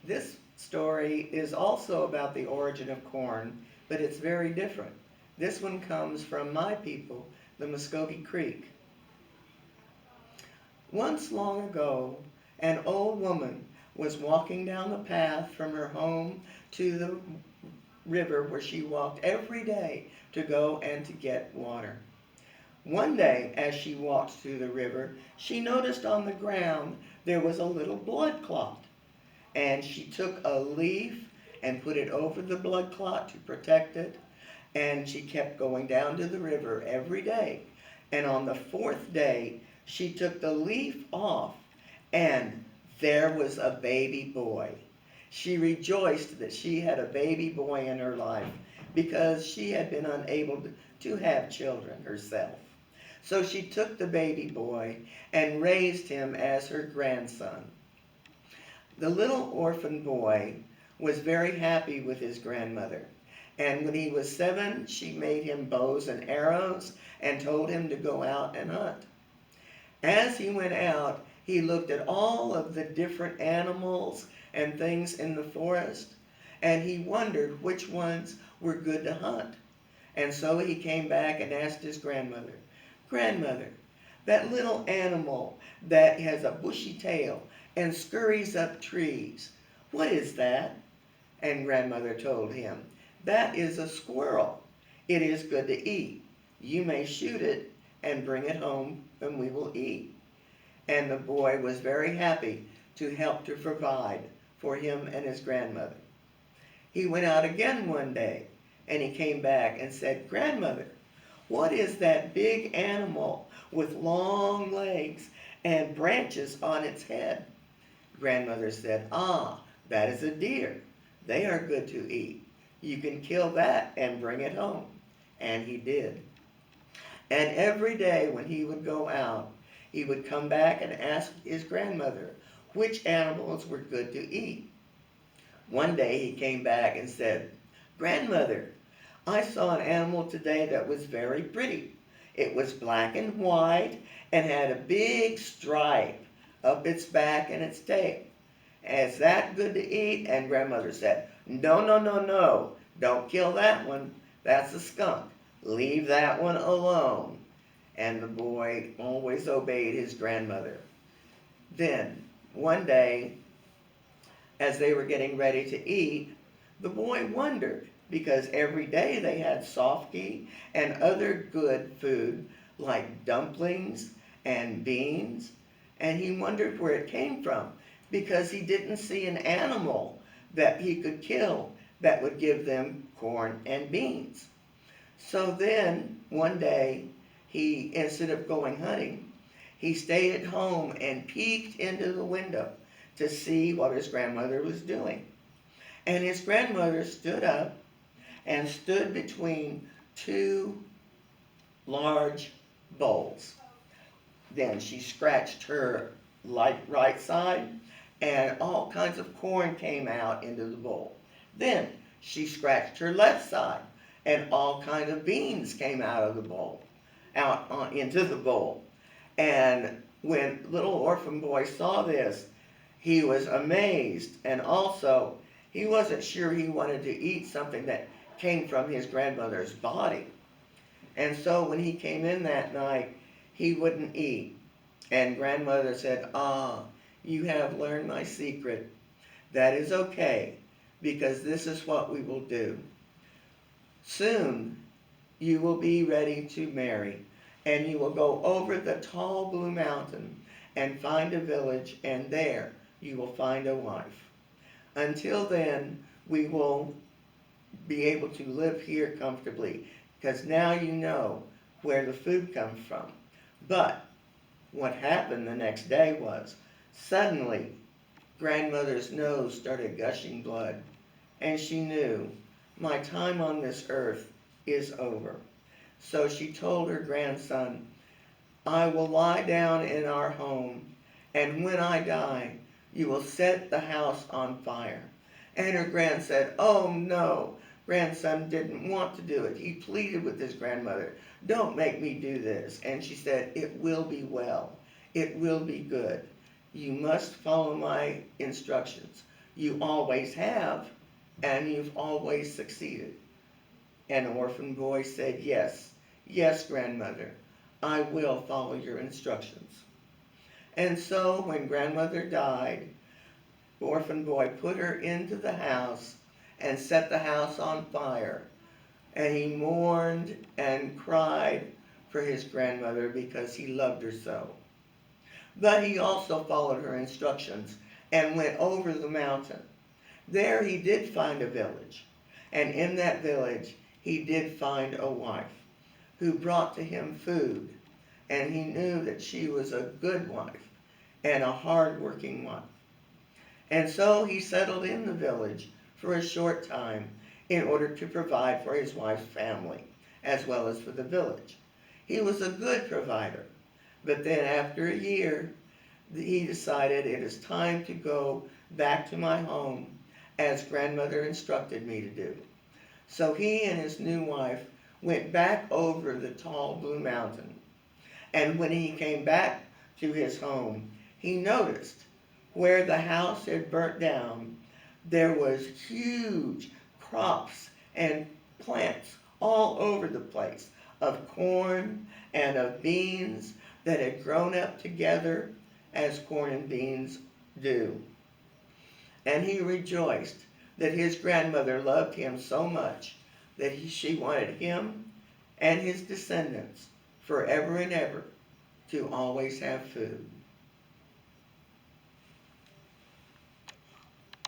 This story is also about the origin of corn, but it's very different. This one comes from my people, the Muscogee Creek. Once long ago, an old woman was walking down the path from her home to the river where she walked every day to go and to get water. One day, as she walked to the river, she noticed on the ground there was a little blood clot. And she took a leaf and put it over the blood clot to protect it. And she kept going down to the river every day. And on the fourth day, she took the leaf off, and there was a baby boy. She rejoiced that she had a baby boy in her life because she had been unable to have children herself. So she took the baby boy and raised him as her grandson. The little orphan boy was very happy with his grandmother. And when he was 7, she made him bows and arrows and told him to go out and hunt. As he went out, he looked at all of the different animals and things in the forest, and he wondered which ones were good to hunt. And so he came back and asked his grandmother, "Grandmother, that little animal that has a bushy tail and scurries up trees, what is that?" And grandmother told him, "That is a squirrel. It is good to eat. You may shoot it and bring it home and we will eat." And the boy was very happy to help to provide for him and his grandmother. He went out again one day and he came back and said, "Grandmother, what is that big animal with long legs and branches on its head?" Grandmother said, "Ah, that is a deer. They are good to eat. You can kill that and bring it home." And he did. And every day when he would go out, he would come back and ask his grandmother which animals were good to eat. One day he came back and said, "Grandmother, I saw an animal today that was very pretty. It was black and white and had a big stripe up its back and its tail. Is that good to eat?" And grandmother said, "No, no, no, no. Don't kill that one. That's a skunk. Leave that one alone." And the boy always obeyed his grandmother. Then, one day, as they were getting ready to eat, the boy wondered, because every day they had softy and other good food like dumplings and beans, and he wondered where it came from because he didn't see an animal that he could kill that would give them corn and beans. So then one day, he, instead of going hunting, he stayed at home and peeked into the window to see what his grandmother was doing. And his grandmother stood up and stood between two large bowls. Then she scratched her right side, and all kinds of corn came out into the bowl. Then she scratched her left side, and all kinds of beans came out of the bowl, into the bowl. And when little orphan boy saw this, he was amazed, and also he wasn't sure he wanted to eat something that came from his grandmother's body. And so when he came in that night, he wouldn't eat. And grandmother said, "Ah, you have learned my secret. That is okay, because this is what we will do. Soon you will be ready to marry, and you will go over the tall blue mountain and find a village, and there you will find a wife. Until then, we will be able to live here comfortably, because now you know where the food comes from." But what happened the next day was, suddenly, grandmother's nose started gushing blood, and she knew, my time on this earth is over. So she told her grandson, "I will lie down in our home, and when I die, you will set the house on fire." And her grandson said, "Oh no." Grandson didn't want to do it. He pleaded with his grandmother, "Don't make me do this." And she said, "It will be well. It will be good. You must follow my instructions. You always have, and you've always succeeded. And the orphan boy said, yes, yes, grandmother, I will follow your instructions. And so when grandmother died, the orphan boy put her into the house and set the house on fire. And he mourned and cried for his grandmother because he loved her so. But he also followed her instructions and went over the mountain. There he did find a village, and in that village he did find a wife who brought to him food, and he knew that she was a good wife and a hard-working wife. And so he settled in the village for a short time in order to provide for his wife's family as well as for the village. He was a good provider, but then after a year, he decided it is time to go back to my home as grandmother instructed me to do. So he and his new wife went back over the tall blue mountain. And when he came back to his home, he noticed where the house had burnt down, there was huge crops and plants all over the place of corn and of beans that had grown up together as corn and beans do. And he rejoiced that his grandmother loved him so much that she wanted him and his descendants forever and ever to always have food.